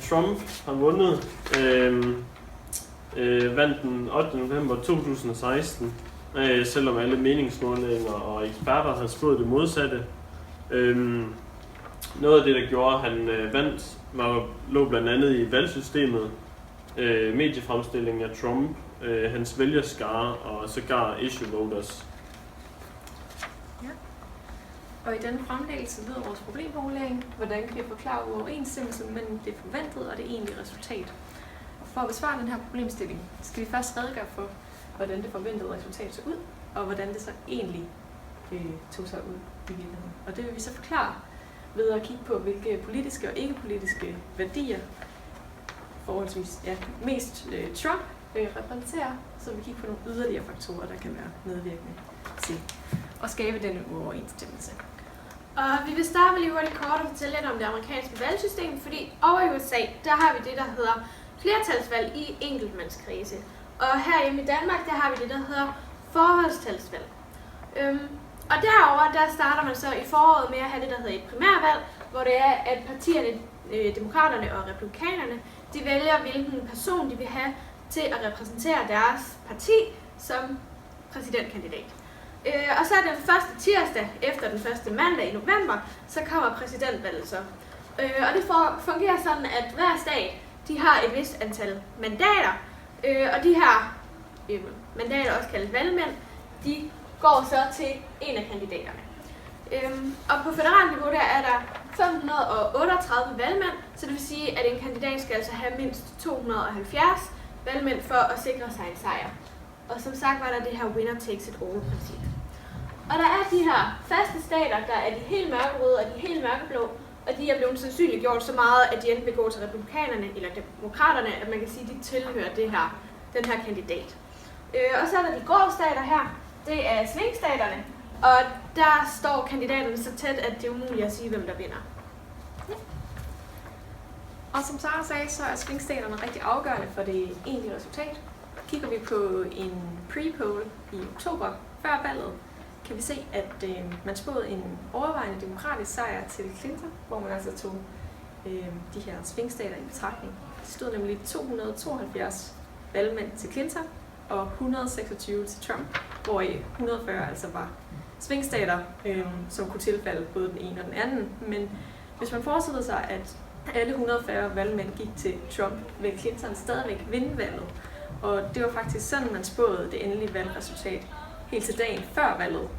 Trump har vundet, vandt den 8. november 2016, selvom alle meningsmålinger og eksperter har spået det modsatte. Noget af det, der gjorde, at han vandt, lå blandt andet i valgsystemet, mediefremstillingen af Trump, hans vælgerskare og sågar issue voters. Ja. Og i denne fremlæggelse lyder vores problemformulering, hvordan kan vi forklare uoverensstemmelsen mellem det forventede og det egentlige resultat. Og for at besvare den her problemstilling, skal vi først redegøre for, hvordan det forventede resultat så ud, og hvordan det så egentlig tog sig ud i virkeligheden. Og det vil vi så forklare ved at kigge på, hvilke politiske og ikke-politiske værdier forholdsvis mest Trump repræsenterer, så vi kigger på nogle yderligere faktorer, der kan være medvirkende til at skabe denne uoverensstemmelse. Og vi vil starte med lige hurtigt kort og fortælle lidt om det amerikanske valgsystem, fordi over i USA, der har vi det, der hedder flertalsvalg i enkeltmandskredse. Og herhjemme i Danmark, der har vi det, der hedder forholdstalsvalg. Og derover der starter man så i foråret med at have det, der hedder et primærvalg, hvor det er, at partierne, demokraterne og republikanerne, de vælger, hvilken person de vil have til at repræsentere deres parti som præsidentkandidat. Og så den første tirsdag efter den første mandag i november, så kommer præsidentvalget så. Og det fungerer sådan, at hver stat, de har et vist antal mandater, og de her mandater, også kaldet valgmænd, de går så til en af kandidaterne. Og på federalt niveau der er der 538 valgmænd, så det vil sige, at en kandidat skal altså have mindst 270 valgmænd for at sikre sig en sejr. Og som sagt var der det her winner takes it all princip. Og der er de her faste stater, der er de helt mørkerøde og de helt mørkeblå, og de er blevet sandsynliggjort så meget, at de enten vil gå til republikanerne eller demokraterne, at man kan sige, at de tilhører den her kandidat. Og så er der de grå stater her, det er svingstaterne, og der står kandidaterne så tæt, at det er umuligt at sige, hvem der vinder. Ja. Og som Sara sagde, så er svingstaterne rigtig afgørende for det egentlige resultat. Kigger vi på en pre-poll i oktober før valget, kan vi se, at man spåede en overvejende demokratisk sejr til Clinton, hvor man altså tog de her svingstater i betragtning. Det stod nemlig 272 valgmænd til Clinton og 126 til Trump, hvor 140 altså var svingstater, som kunne tilfalde både den ene og den anden. Men hvis man forestillede sig, at alle 140 valgmænd gik til Trump, ville Clinton stadigvæk vinde valget. Og det var faktisk sådan, man spåede det endelige valgresultat helt til dagen før valget.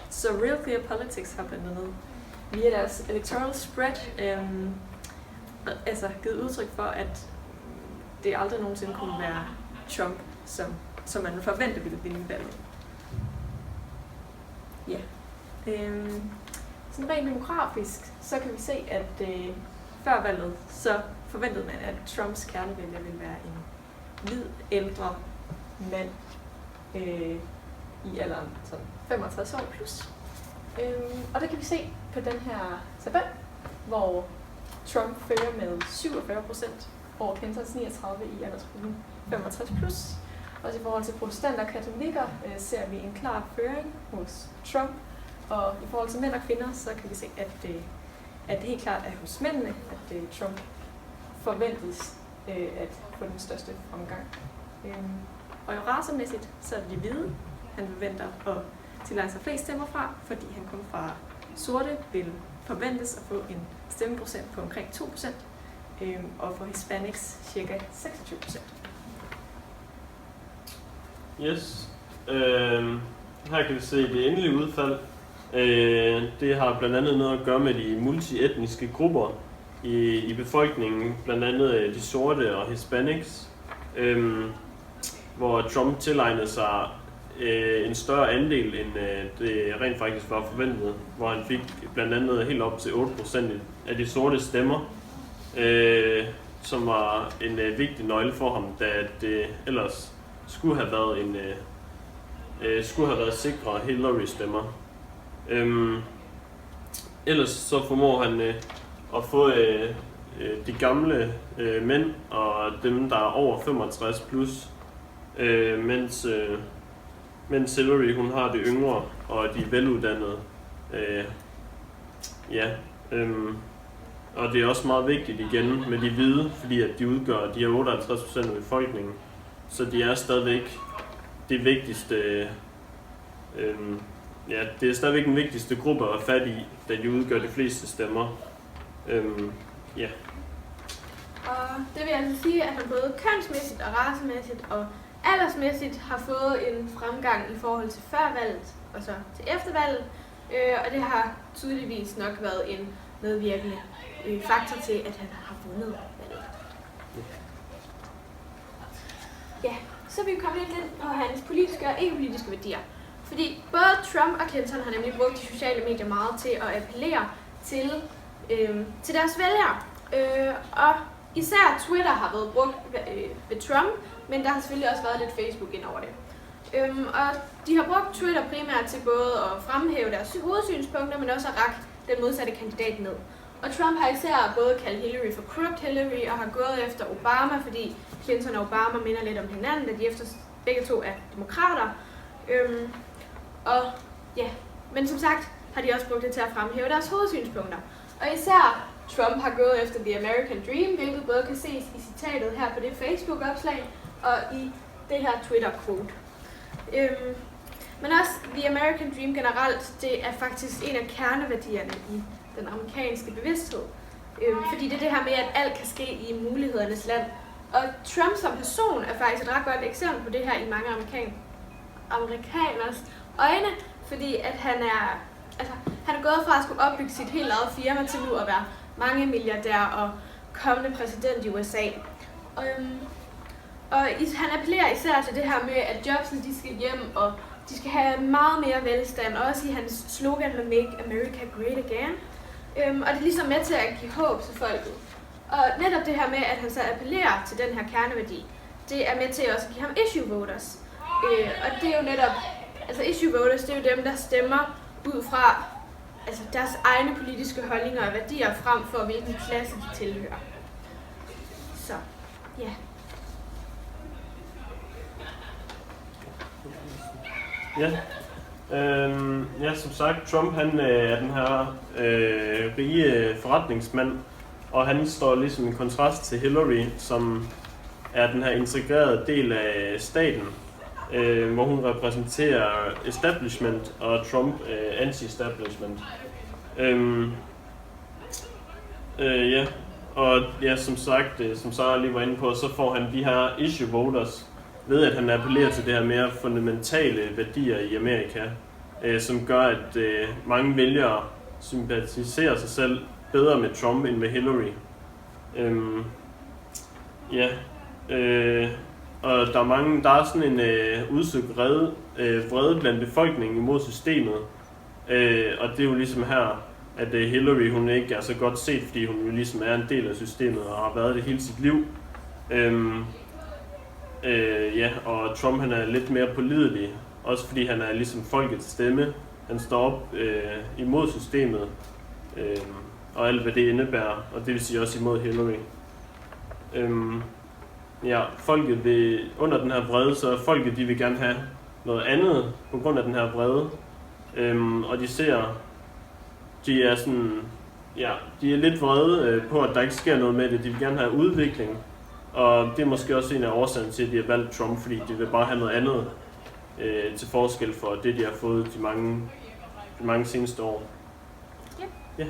Så Real Clear Politics har blandt andet via deres electoral spread givet udtryk for, at det aldrig nogensinde kunne være Trump, som man forventede ville vinde valget. Ja. Sådan rent demografisk, så kan vi se, at før valget, så forventede man, at Trumps kernevælger ville være en hvid, ældre mand i alderen 65 år plus. Og det kan vi se på den her tabel, hvor Trump fører med 47% over Clintons 39 i aldersgruppen 65 plus. Også i forhold til protestanter og katolikker ser vi en klar føring hos Trump. Og i forhold til mænd og kvinder, så kan vi se, at det helt klart er hos mændene, at Trump forventes at få den største fremgang. Og jo racemæssigt, så er det de hvide, han forventer at tilegne sig flest stemmer fra, fordi han kommer fra sorte, vil forventes at få en stemmeprocent på omkring 2%, og for Hispanics cirka 26%. Yes. Her kan vi se det endelige udfald. Det har blandt andet noget at gøre med de multietniske grupper i befolkningen, blandt andet de sorte og Hispanics, hvor Trump tilegnede sig en større andel, end det rent faktisk var forventet, hvor han fik blandt andet helt op til 8% af de sorte stemmer, som var en vigtig nøgle for ham, da det ellers skulle have været sikre Hillary-stemmer. Ellers så formår han at få de gamle mænd og dem, der er over 65 plus, mens Hillary hun har det yngre og de veluddannede. Og det er også meget vigtigt igen med de hvide, fordi at de udgør de her 58% af befolkningen. Så de er stadigvæk det vigtigste, det er stadigvæk den vigtigste gruppe at være fat i, da de udgør de fleste stemmer. Og det vil altså sige, at han både kønsmæssigt og racemæssigt og aldersmæssigt har fået en fremgang i forhold til før valget og så til eftervalget. Og det har tydeligvis nok været en medvirkende faktor til, at han har vundet valget. Ja, så er vi kommet lidt ind på hans politiske og ikke-politiske værdier. Fordi både Trump og Clinton har nemlig brugt de sociale medier meget til at appellere til deres vælgere. Og især Twitter har været brugt ved Trump, men der har selvfølgelig også været lidt Facebook ind over det. Og de har brugt Twitter primært til både at fremhæve deres hovedsynspunkter, men også at række den modsatte kandidat ned. Og Trump har især både kaldt Hillary for corrupt Hillary og har gået efter Obama, fordi Clinton og Obama minder lidt om hinanden, da de efter begge to er demokrater. Men som sagt har de også brugt det til at fremhæve deres hovedsynspunkter. Og især Trump har gået efter The American Dream, hvilket både kan ses i citatet her på det Facebook-opslag og i det her Twitter-quote. Men også The American Dream generelt, det er faktisk en af kerneværdierne i den amerikanske bevidsthed. Fordi det er det her med, at alt kan ske i mulighedernes land. Og Trump som person er faktisk et ret godt eksempel på det her i mange amerikaners øjne, fordi at han er gået fra at skulle opbygge sit helt eget firma til nu at være mange milliardær og kommende præsident i USA. Og han appellerer især til det her med, at jobsene de skal hjem, og de skal have meget mere velstand, også i hans slogan med Make America Great Again. Og det er ligesom med til at give håb til folket. Og netop det her med, at han så appellerer til den her kerneværdi, det er med til også at give ham issue voters. Og det er jo netop, altså issue voters, det er jo dem, der stemmer ud fra deres egne politiske holdninger og værdier frem for, hvilken klasse de tilhører. Så, ja. Som sagt, Trump han er den her rige forretningsmand, og han står ligesom i kontrast til Hillary, som er den her integrerede del af staten, hvor hun repræsenterer establishment, og Trump anti-establishment. Som sagt, som Sara lige var inde på, så får han de her issue voters, ved at han appellerer til det her mere fundamentale værdier i Amerika, som gør, at mange vælgere sympatiserer sig selv bedre med Trump end med Hillary. Og der er sådan en udsøgt vrede blandt befolkningen imod systemet, og det er jo ligesom her, at Hillary hun ikke er så godt set, fordi hun jo ligesom er en del af systemet og har været det hele sit liv. Og Trump han er lidt mere pålidelig, også fordi han er ligesom folkets stemme. Han står op imod systemet og alt hvad det indebærer, og det vil sige også imod Hillary. Folket vil, under den her vrede, så folket de vil gerne have noget andet på grund af den her vrede. Og de er lidt vrede på, at der ikke sker noget med det. De vil gerne have udvikling. Og det er måske også en af årsagerne til, at de har valgt Trump, fordi de vil bare have noget andet til forskel for det, de har fået de mange seneste år. Ja.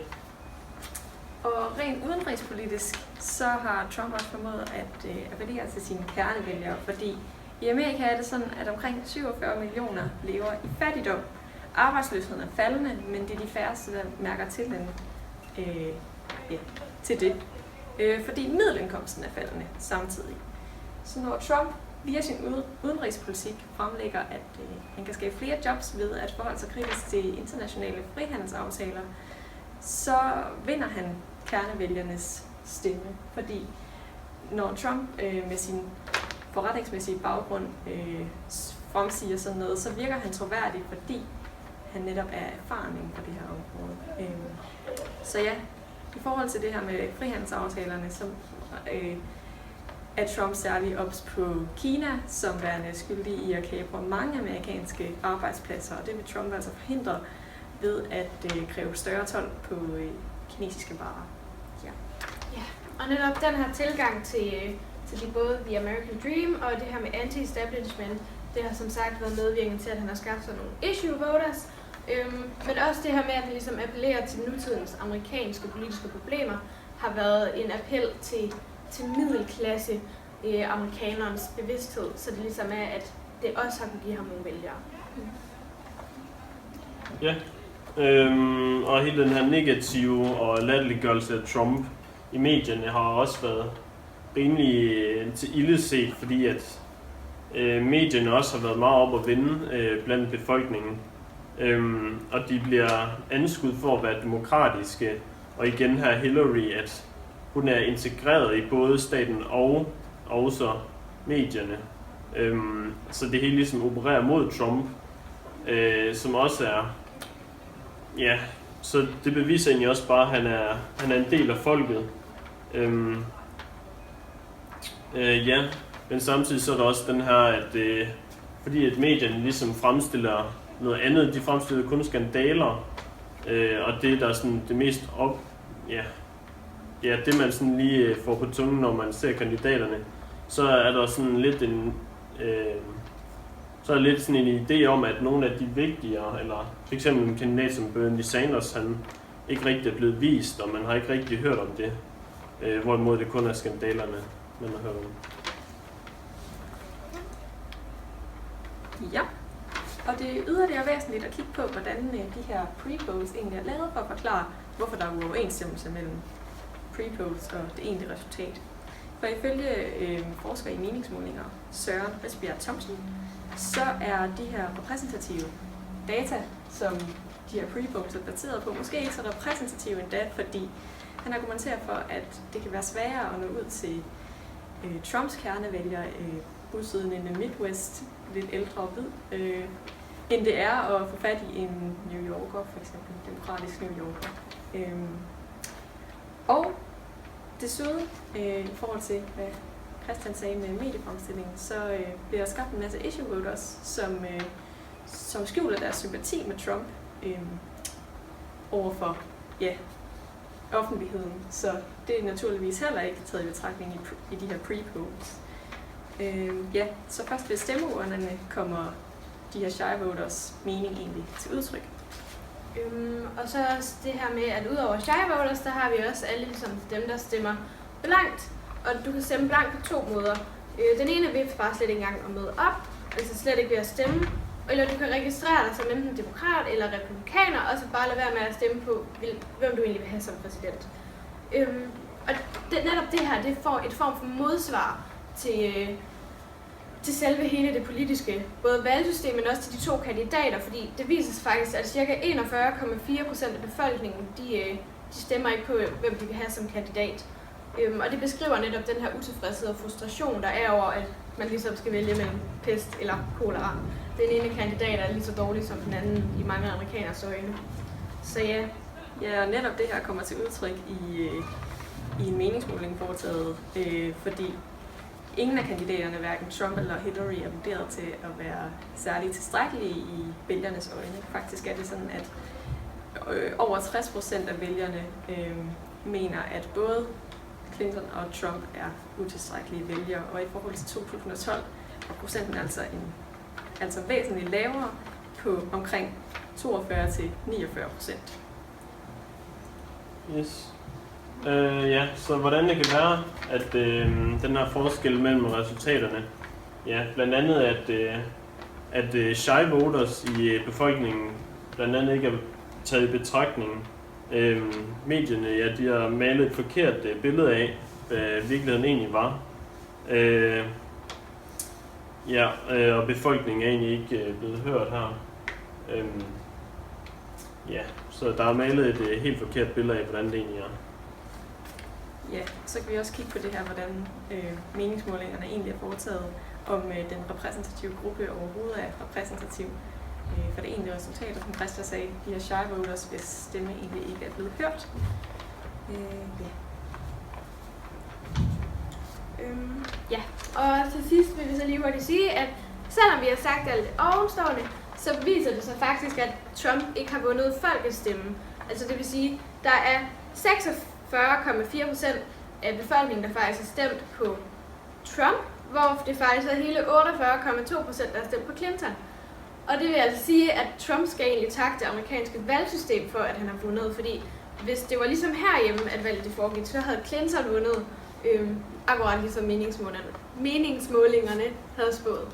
Og rent udenrigspolitisk, så har Trump også formået at appellere til sine kernevælgere, fordi i Amerika er det sådan, at omkring 47 millioner lever i fattigdom. Arbejdsløsheden er faldende, men det er de færreste, der mærker til det. Fordi middelindkomsten er faldende samtidig. Så når Trump via sin udenrigspolitik fremlægger, at han kan skabe flere jobs ved at forholde sig kritisk til internationale frihandelsaftaler, så vinder han kernevælgernes stemme. Fordi når Trump med sin forretningsmæssige baggrund fremsiger sådan noget, så virker han troværdig, fordi han netop er erfaren inden for det her område. Så ja, i forhold til det her med frihandelsaftalerne, så er Trump særlig ops på Kina, som værende skyldig i at kapre mange amerikanske arbejdspladser, og det vil Trump altså forhindre ved at kræve større told på kinesiske varer. Ja. Og netop den her tilgang til både The American Dream og det her med anti-establishment, det har som sagt været medvirkende til, at han har skabt sådan nogle issue voters. Men også det her med, at vi ligesom appellerer til nutidens amerikanske politiske problemer, har været en appel til middelklasse amerikanernes bevidsthed, så det ligesom er, at det også har kunnet give ham nogle vælgere. Ja, og hele den her negative og latterliggørelse af Trump i medierne har også været rimelig til ilde set, fordi at medierne også har været meget op at vinde blandt befolkningen. Og de bliver anskudt for at være demokratiske, og igen her Hillary, at hun er integreret i både staten og også medierne. Så det hele ligesom opererer mod Trump, som også er, ja, så det beviser egentlig også bare, at han er en del af folket. Ja, men samtidig så er der også den her, at fordi at medierne ligesom fremstiller noget andet, de fremstiller kun skandaler, og det der er sådan det mest det man sådan lige får på tungen, når man ser kandidaterne, så er der sådan lidt så er der lidt sådan en idé om, at nogle af de vigtigere, eller f.eks. en kandidat som Bernie Sanders, han ikke rigtig er blevet vist, og man har ikke rigtig hørt om det, hvorimod det kun er skandalerne, man har hørt om. Ja, og det er yderligere væsentligt at kigge på, hvordan de her pre-polls egentlig er lavet for at forklare, hvorfor der er uoverensstemmelse mellem pre-polls og det egentlige resultat. For ifølge forskere i meningsmålinger, Søren Risbjerg Thomsen, så er de her repræsentative data, som de her pre-polls er baseret på, måske ikke så repræsentative endda, fordi han argumenterer for, at det kan være sværere at nå ud til Trumps kernevælgere, bosiddende i Midwest, lidt ældre og hvid, end det er at få fat i en New Yorker, for eksempel, demokratisk New Yorker. Og desuden, i forhold til, hvad Christian sagde med mediefremstillingen, så bliver der skabt en masse issue voters, som skjuler deres sympati med Trump overfor offentligheden. Så det er naturligvis heller ikke taget i betragtning i de her pre-polls. Så først ved stemmeurnerne kommer de her shy voters mening egentlig til udtryk. Og så også det her med, at udover shy voters, der har vi også alle ligesom dem, der stemmer blankt. Og du kan stemme blankt på 2 måder. Den ene vil bare slet ikke engang at møde op, altså slet ikke ved at stemme. Eller du kan registrere dig som enten demokrat eller republikaner, og så bare lade være med at stemme på, hvem du egentlig vil have som præsident. Og netop det her, det får et form for modsvar til selve hele det politiske, både valgsystem, men også til de 2 kandidater, fordi det viser sig faktisk, at ca. 41,4% af befolkningen, de stemmer ikke på, hvem de vil have som kandidat. Og det beskriver netop den her utilfredshed og frustration, der er over, at man ligesom skal vælge mellem pest eller kolera. Den ene kandidat er lige så dårlig som den anden i mange amerikaners øjne. Så ja. Ja, og netop det her kommer til udtryk i en meningsmåling foretaget, fordi ingen af kandidaterne, hverken Trump eller Hillary, er vurderet til at være særligt tilstrækkelige i vælgernes øjne. Faktisk er det sådan, at over 60% af vælgerne mener, at både Clinton og Trump er utilstrækkelige vælgere, og i forhold til 2012 er procenten altså væsentligt lavere på omkring 42-49%. Yes. Så hvordan det kan være, at den her forskel mellem resultaterne, blandt andet at shy voters i befolkningen blandt andet ikke er taget i betragtning. Medierne, de har malet et forkert billede af, hvad virkeligheden egentlig var. Og befolkningen er egentlig ikke blevet hørt her. Så der er malet et helt forkert billede af, hvordan det egentlig er. Ja, så kan vi også kigge på det her, hvordan meningsmålingerne egentlig er foretaget, om den repræsentative gruppe overhovedet er repræsentativ for det egentlige resultat, og som Christian sagde, de her shy voters, hvis stemme egentlig ikke er blevet hørt. Og til sidst vil vi så lige hurtigt sige, at selvom vi har sagt alt det ovenstående, så viser det sig faktisk, at Trump ikke har vundet folkets stemme. Altså det vil sige, der er 46,4% af befolkningen, der faktisk har stemt på Trump, hvor det faktisk er hele 48,2%, der har stemt på Clinton. Og det vil altså sige, at Trump skal egentlig takke det amerikanske valgsystem for, at han har vundet, fordi hvis det var ligesom herhjemme, at valget det foregik, så havde Clinton vundet, akkurat ligesom meningsmålingerne havde spået.